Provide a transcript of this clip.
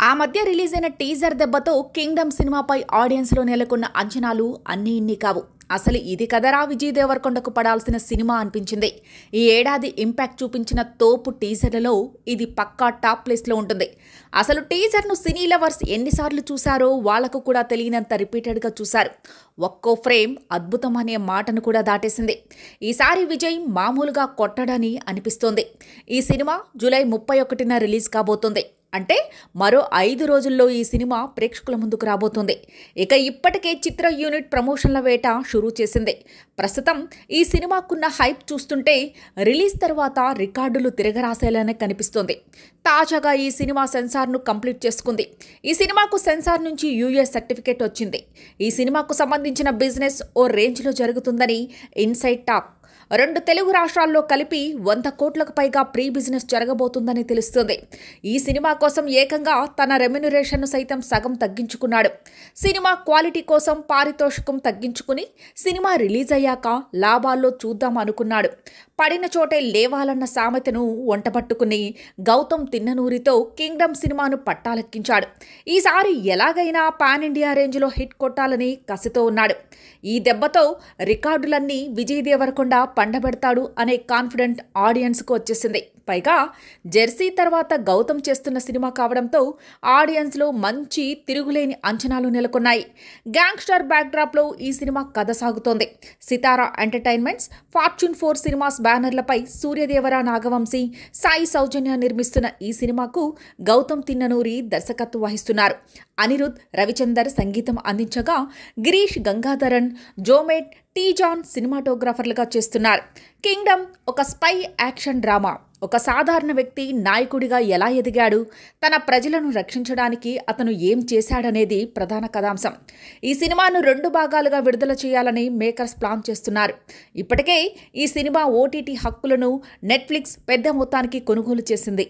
ఆ మధ్య రిలీజ్ అయిన టీజర్ దెబ్బతో కింగ్డమ్ సినిమాపై ఆడియన్స్లో నెలకొన్న అంచనాలు అన్నీ ఇన్ని కావు. అసలు ఇది కదరా విజయ్ దేవరకొండకు పడాల్సిన సినిమా అనిపించింది. ఈ ఏడాది ఇంపాక్ట్ చూపించిన తోపు టీజర్లలో ఇది పక్కా టాప్ ప్లేస్లో ఉంటుంది. అసలు టీజర్ను సినీ లవర్స్ ఎన్నిసార్లు చూశారో వాళ్లకు కూడా తెలియనంత రిపీటెడ్గా చూశారు. ఒక్కో ఫ్రేమ్ అద్భుతం అనే మాటను కూడా దాటేసింది. ఈసారి విజయ్ మామూలుగా కొట్టడని అనిపిస్తోంది. ఈ సినిమా జూలై 31న రిలీజ్ కాబోతోంది. అంటే మరో 5 రోజుల్లో ఈ సినిమా ప్రేక్షకుల ముందుకు రాబోతోంది. ఇక ఇప్పటికే చిత్ర యూనిట్ ప్రమోషన్ల వేట షురూ చేసింది. ప్రస్తుతం ఈ సినిమాకున్న హైప్ చూస్తుంటే రిలీజ్ తర్వాత రికార్డులు తిరగరాసేలానే కనిపిస్తోంది. తాజాగా ఈ సినిమా సెన్సార్ను కంప్లీట్ చేసుకుంది. ఈ సినిమాకు సెన్సార్ నుంచి యూఎస్ సర్టిఫికేట్ వచ్చింది. ఈ సినిమాకు సంబంధించిన బిజినెస్ ఓ రేంజ్లో జరుగుతుందని ఇన్సైడ్ టాక్. 2 తెలుగు రాష్ట్రాల్లో కలిపి 100 కోట్లకు పైగా ప్రీ బిజినెస్ జరగబోతుందని తెలుస్తుంది. ఈ సినిమా కోసం ఏకంగా తన రెమ్యునరేషన్ను సైతం సగం తగ్గించుకున్నాడు. సినిమా క్వాలిటీ కోసం పారితోషికం తగ్గించుకుని సినిమా రిలీజ్ అయ్యాక లాభాల్లో చూద్దాం అనుకున్నాడు. పడిన చోటే లేవాలన్న సామెతను వంటపట్టుకుని గౌతమ్ తిన్ననూరితో కింగ్డమ్ సినిమాను పట్టాలెక్కించాడు. ఈసారి ఎలాగైనా పాన్ ఇండియా రేంజ్లో హిట్ కొట్టాలని కసితో ఉన్నాడు. ఈ దెబ్బతో రికార్డులన్నీ విజయ్ దేవరకొండ పండబెడతాడు అనే కాన్ఫిడెంట్ ఆడియన్స్కు వచ్చేసింది. పైగా జెర్సీ తర్వాత గౌతమ్ చేస్తున్న సినిమా కావడంతో ఆడియన్స్లో మంచి తిరుగులేని అంచనాలు నెలకొన్నాయి. గ్యాంగ్స్టర్ బ్యాక్డ్రాప్లో ఈ సినిమా కథ సాగుతోంది. సితారా ఎంటర్టైన్మెంట్స్, ఫార్చ్యూన్ 4 సినిమాస్ బ్యానర్లపై సూర్యదేవర నాగవంశీ, సాయి సౌజన్య నిర్మిస్తున్న ఈ సినిమాకు గౌతమ్ తిన్ననూరి దర్శకత్వం వహిస్తున్నారు. అనిరుద్ రవిచందర్ సంగీతం అందించగా గిరీష్ గంగాధరన్, జోమేట్, టీజాన్ సినిమాటోగ్రాఫర్లుగా చేస్తున్నారు. కింగ్డమ్ ఒక స్పై యాక్షన్ డ్రామా. ఒక సాధారణ వ్యక్తి నాయకుడిగా ఎలా ఎదిగాడు, తన ప్రజలను రక్షించడానికి అతను ఏం చేశాడనేది ప్రధాన కథాంశం. ఈ సినిమాను 2 భాగాలుగా విడుదల చేయాలని మేకర్స్ ప్లాన్ చేస్తున్నారు. ఇప్పటికే ఈ సినిమా ఓటీటీ హక్కులను నెట్ఫ్లిక్స్ పెద్ద మొత్తానికి కొనుగోలు చేసింది.